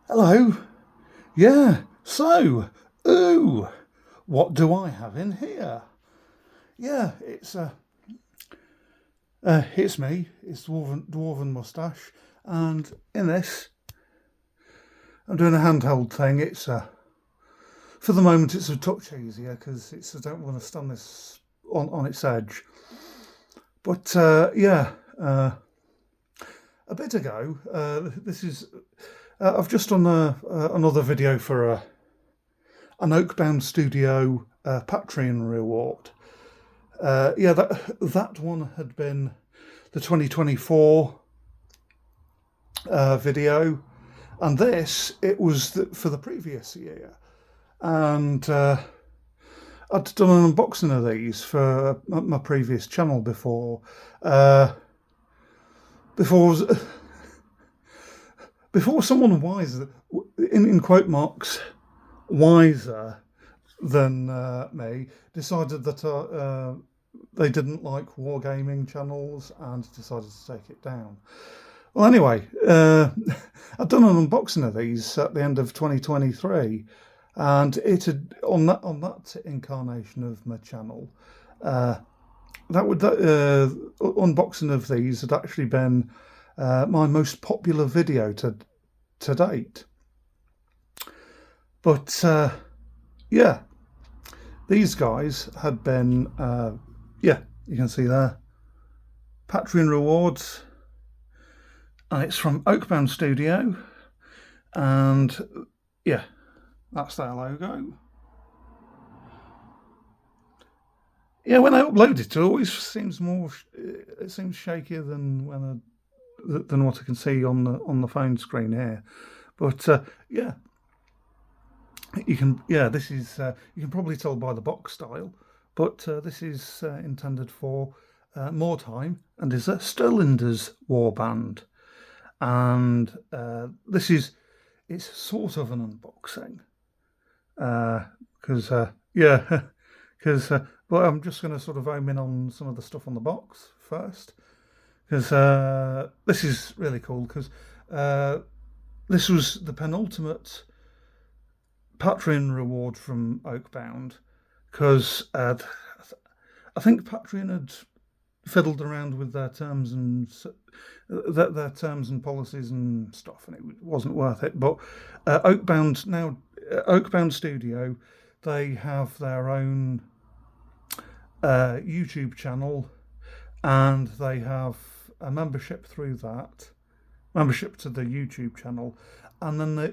Hello. Yeah. So, ooh, what do I have in here? Yeah, it's me. It's dwarven mustache, and in this, I'm doing a handheld thing. For the moment, it's a touch easier because I don't want to stand this on its edge. But a bit ago, I've just done another video for an Oakbound Studio Patreon reward. That one had been the 2024 video, and it was for the previous year. And I'd done an unboxing of these for my previous channel before before someone wiser, in quote marks, wiser than me, decided that they didn't like wargaming channels and decided to take it down. Well, anyway, I'd done an unboxing of these at the end of 2023, and it had on that incarnation of my channel. That unboxing of these had actually been my most popular video to date. But yeah, these guys had been you can see there, Patreon rewards, and it's from Oakbound Studio, and yeah, that's their logo. Yeah, when I upload it always seems it seems shakier than than what I can see on the phone screen here. But this is you can probably tell by the box style, but this is intended for Mordheim and is a Stirlander's warband, and it's sort of an unboxing because but I'm just going to sort of home in on some of the stuff on the box first, because this is really cool, because this was the penultimate Patreon reward from Oakbound, because I think Patreon had fiddled around with their terms and policies and stuff, and it wasn't worth it. But Oakbound Studio, they have their own YouTube channel, and they have a membership to the YouTube channel, and then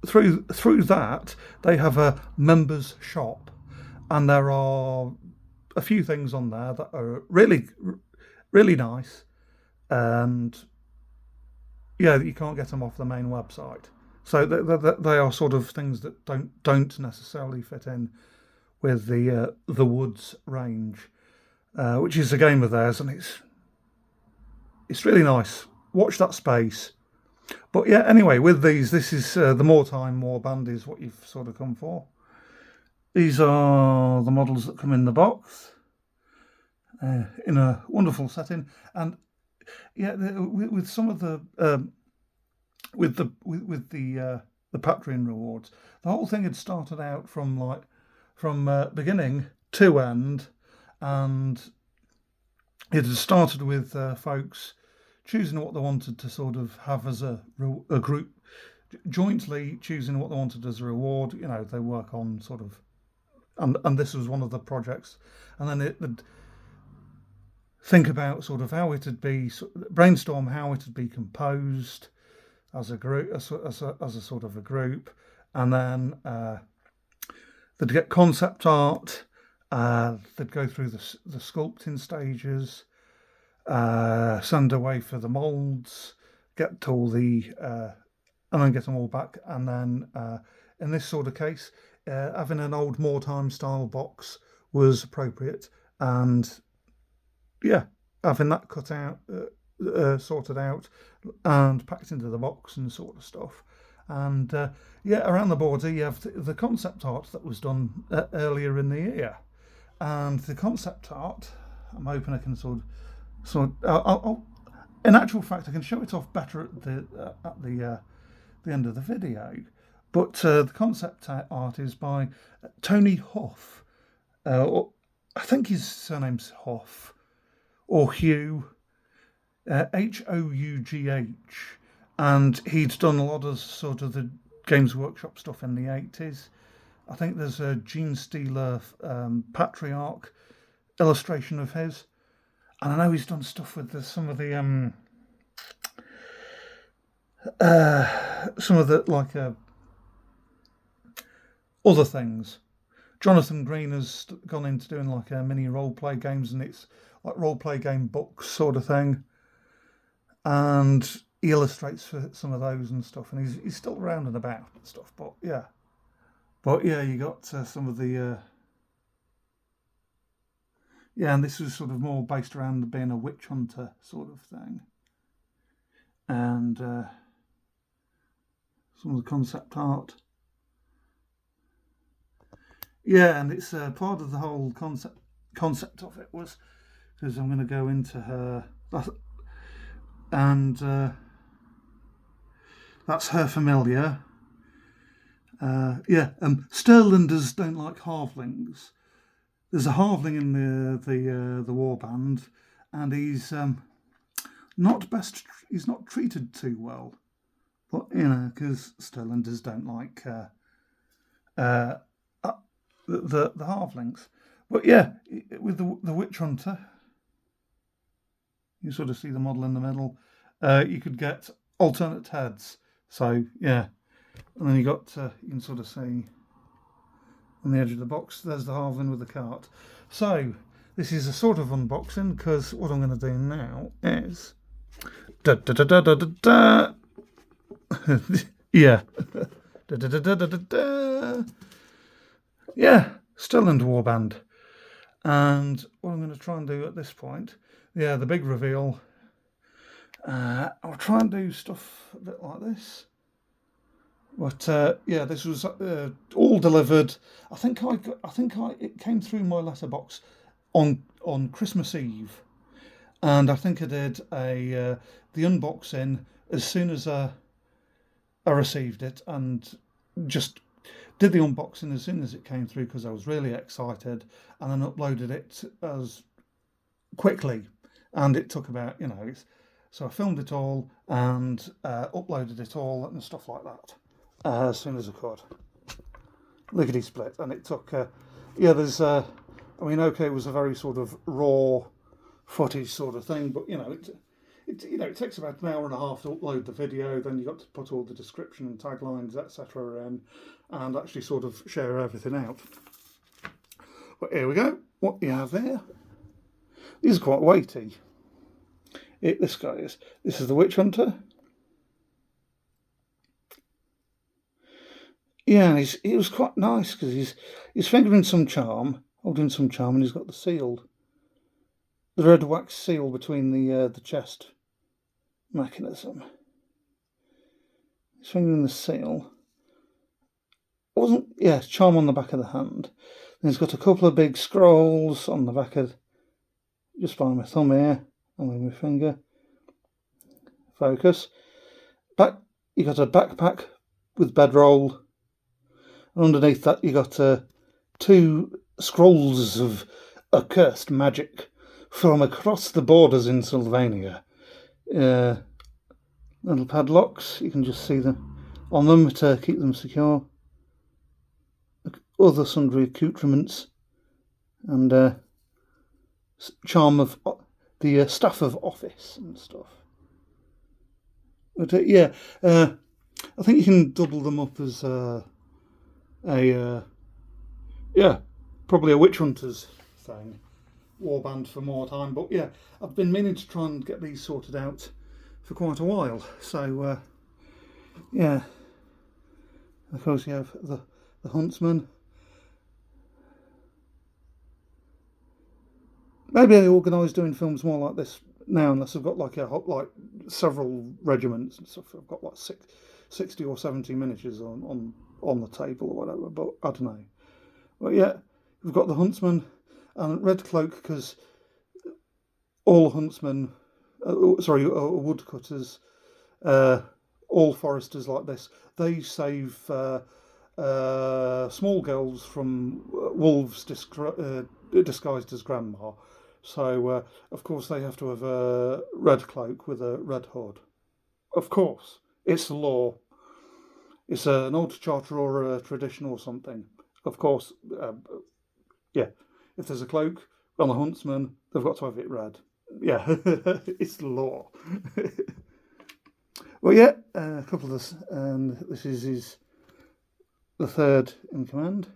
through that they have a members shop, and there are a few things on there that are really really nice, and yeah, you can't get them off the main website. So they are sort of things that don't necessarily fit in with the Woods range, which is a game of theirs, and it's really nice. Watch that space. But yeah, anyway, with these, this is the Mordheim warband is what you've sort of come for. These are the models that come in the box, in a wonderful setting, and yeah, with some of the with the Patreon rewards, the whole thing had started out from beginning to end, and it had started with folks choosing what they wanted to sort of have as a group, jointly choosing what they wanted as a reward. You know, they work on sort of, and this was one of the projects, and then it would think about sort of how it would be, brainstorm how it would be composed as a group, as a sort of a group, and then they'd get concept art, they'd go through the sculpting stages, send away for the molds, get all the and then get them all back, and then in this sort of case, having an old Mordheim style box was appropriate, and yeah, having that cut out, sorted out, and packed into the box and sort of stuff. And around the border you have the concept art that was done earlier in the year, and the concept art, I'm hoping I can in actual fact, I can show it off better at the end of the video. But the concept art is by Tony Hough. I think his surname's Hough, or Hugh, Hough, and he'd done a lot of sort of the Games Workshop stuff in the 80s. I think there's a Gene Stealer Patriarch illustration of his, and I know he's done stuff with some of the like other things. Jonathan Green has gone into doing like mini role-play games, and it's like role-play game books sort of thing. And he illustrates for some of those and stuff, and he's still around and about and stuff. But yeah, you got some of the and this was sort of more based around being a witch hunter sort of thing, and some of the concept art. Yeah, and it's part of the whole concept of it was, because I'm going to go into her, and that's her familiar. Stirlanders don't like halflings. There's a halfling in the warband, and he's not treated too well, but because Stirlanders don't like the halflings. But yeah, with the witch hunter, you sort of see the model in the middle. You could get alternate heads. So yeah, and then you can sort of see on the edge of the box, there's the halfling with the cart. So this is a sort of unboxing, because what I'm going to do now is yeah. Yeah, Stirlander warband. And what I'm going to try and do at this point, the big reveal, I'll try and do stuff a bit like this. But this was all delivered. I think it came through my letterbox on Christmas Eve, and I think I did the unboxing as soon as I received it, and just did the unboxing as soon as it came through, because I was really excited, and then uploaded it as quickly, and it took about so I filmed it all and uploaded it all and stuff like that as soon as I could. Lickety split, and it took there's it was a very sort of raw footage sort of thing, but it takes about an hour and a half to upload the video. Then you got to put all the description and taglines, etc., in, and actually sort of share everything out. But here we go. What you have there? These are quite weighty. This is the witch hunter. Yeah, and he was quite nice, because he's fingering some charm, holding some charm, and he's got the red wax seal between the chest mechanism. He's fingering the seal. Charm on the back of the hand. Then he's got a couple of big scrolls on the back of, just by my thumb here, and with my finger. Focus. You got a backpack with bedroll. And underneath that, you got 2 scrolls of accursed magic from across the borders in Sylvania. Little padlocks, you can just see them on them to keep them secure. Other sundry accoutrements, and charm of the staff of office and stuff. But I think you can double them up as probably a witch hunter's thing, warband for Mordheim. But yeah, I've been meaning to try and get these sorted out for quite a while. So of course you have the huntsman. Maybe I organise doing films more like this now, unless I've got like several regiments and stuff. I've got like 60 or 70 miniatures on the table or whatever, but I don't know. But yeah, we've got the huntsman and red cloak, because all huntsmen, woodcutters, all foresters like this. They save small girls from wolves disguised as grandma. So, of course, they have to have a red cloak with a red hood. Of course, it's the law. It's an old charter or a tradition or something. Of course, yeah. If there's a cloak on a huntsman, they've got to have it red. Yeah, it's the law. Well, yeah, a couple of this, and this is the third in command.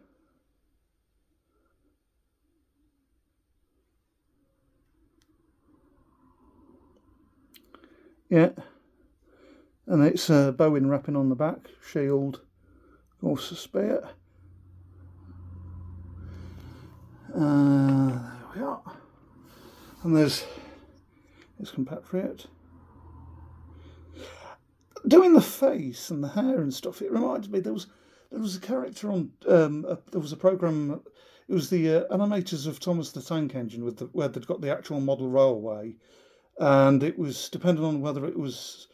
Yeah, and it's Bowen wrapping on the back, shield, of course, a spear. There we are. And there's his compatriot. Doing the face and the hair and stuff, it reminds me there was a character on there was a program. It was the animators of Thomas the Tank Engine where they'd got the actual model railway, and it was depending on whether it was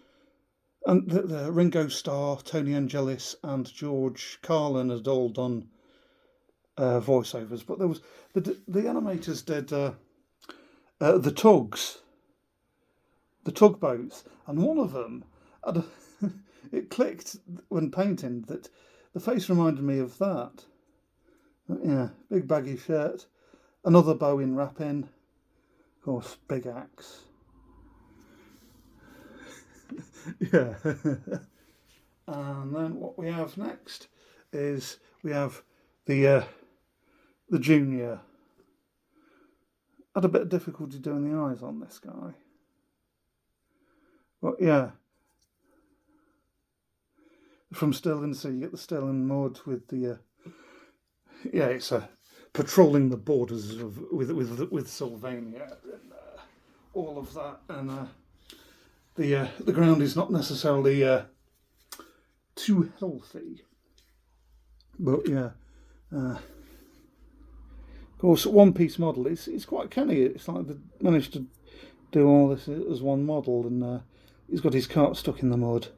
and the Ringo Starr, Tony Angelis, and George Carlin had all done voiceovers, but there was the animators did the tugs, the tugboats, and one of them had it clicked when painting that the face reminded me of that. Yeah, big baggy shirt, another bow in wrapping, of course, big axe. Yeah. And then what we have next is we have the junior. Had a bit of difficulty doing the eyes on this guy. But yeah. From Stirlander, so you get the Stirlander mod with the yeah, it's patrolling the borders of with Sylvania and all of that, and the ground is not necessarily too healthy, but yeah. Of course, one piece model. It's quite canny. It's like they managed to do all this as one model, and he's got his cart stuck in the mud.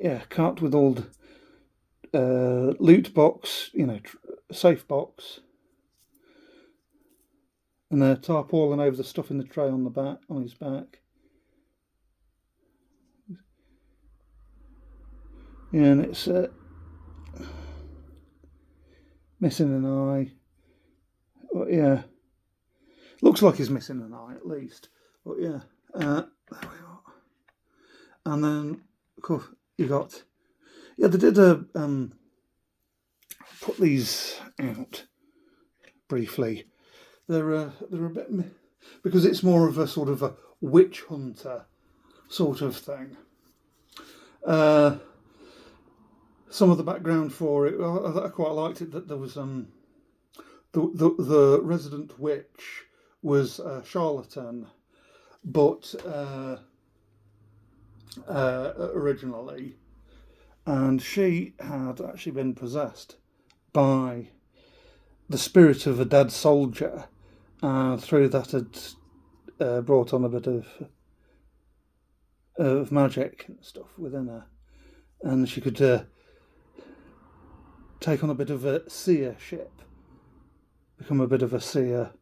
Yeah, cart with old loot box, safe box, and tarpaulin over the stuff in the tray on the back, on his back. Yeah, and it's missing an eye. But yeah, looks like he's missing an eye at least. But yeah, there we are. And then, of course, you got they did put these out briefly. They're a bit because it's more of a sort of a witch hunter sort of thing. Some of the background for it, I quite liked it that there was the resident witch was a charlatan, but originally, and she had actually been possessed by the spirit of a dead soldier, and through that had brought on a bit of magic and stuff within her, and she could take on a bit of a seership, become a bit of a seer.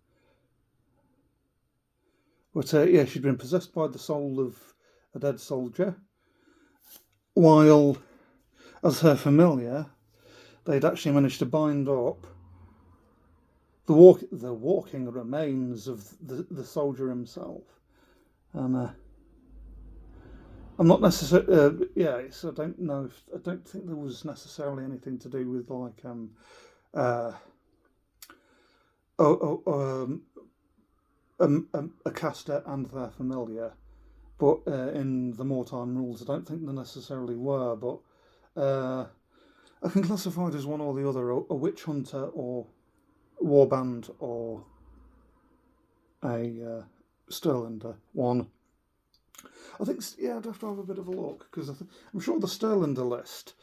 But yeah, she'd been possessed by the soul of a dead soldier, while as her familiar, they'd actually managed to bind up the walking remains of the soldier himself, and I'm not necessarily I don't know if I don't think there was necessarily anything to do with like a caster and their familiar, but in the Mordheim rules, I don't think there necessarily were. But I can classify it as one or the other: a witch hunter, or warband, or a Stirlander one. I think I'd have to have a bit of a look because I'm sure the Stirlander list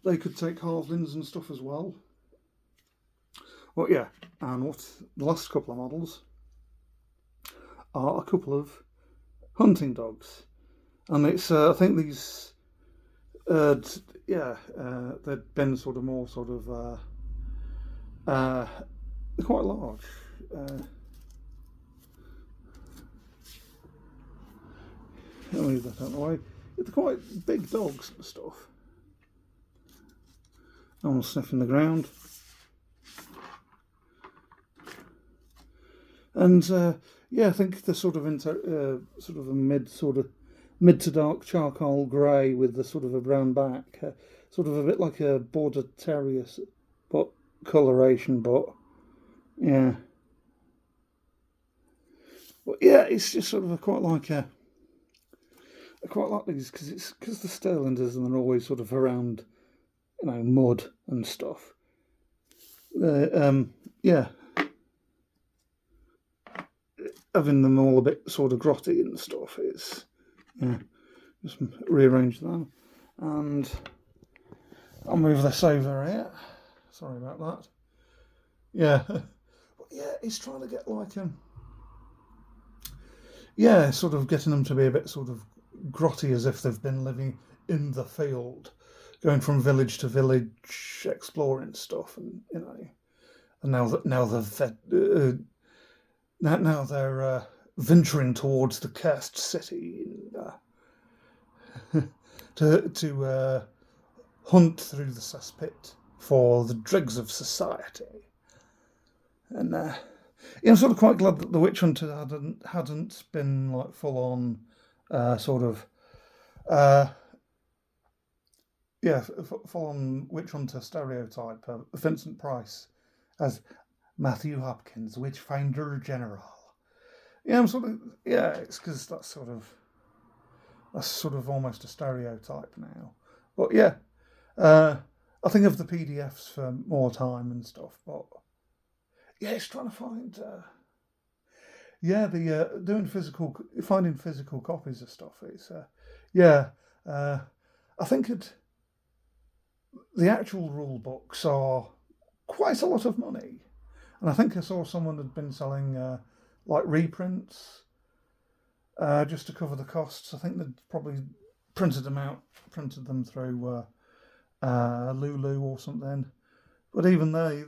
they could take halflings and stuff as well. Well, yeah, and what the last couple of models are a couple of hunting dogs, and it's I think these they've been sort of more sort of they're quite large. I'll leave that out of the way. They're quite big dogs and stuff. I'm sniffing the ground. And I think they're sort of into sort of a mid to dark charcoal grey with the sort of a brown back, sort of a bit like a border terrier, but coloration. But yeah, it's just sort of I quite like these because the Stirlanders and they're always sort of around, mud and stuff. Yeah, having them all a bit sort of grotty and stuff is, just rearrange them. And I'll move this over here. Sorry about that. Yeah. He's trying to get sort of getting them to be a bit sort of grotty, as if they've been living in the field, going from village to village, exploring stuff, and and now they're venturing towards the cursed city to hunt through the cesspit for the dregs of society. And I'm sort of quite glad that the witch hunter hadn't been like full on full on witch hunter stereotype of Vincent Price as Matthew Hopkins, Witchfinder General. It's because that's sort of almost a stereotype now. But I think of the PDFs for more time and stuff. But it's trying to find finding physical copies of stuff. It's I think the actual rule books are quite a lot of money. And I think I saw someone had been selling like reprints just to cover the costs. I think they'd probably printed them through Lulu or something. But even they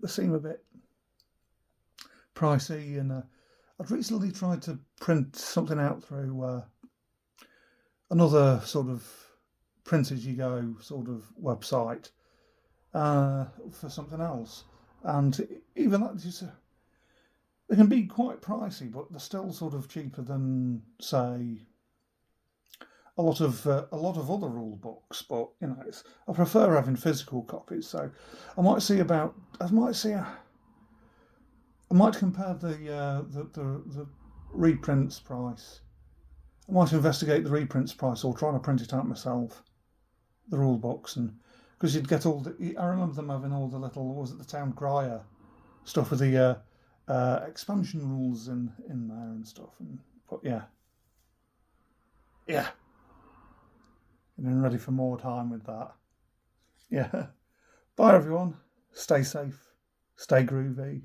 seem a bit pricey. And I'd recently tried to print something out through another sort of print as you go sort of website for something else. And even that, they can be quite pricey, but they're still sort of cheaper than, say, a lot of other rule books. But I prefer having physical copies. So I might compare the reprints price. I might investigate the reprints price, or try to print it out myself, the rule books, and because you'd get I remember them having all the little, what was it, the Town Crier stuff with the expansion rules in there and stuff. But getting ready for more time with that. Yeah. Bye everyone. Stay safe. Stay groovy.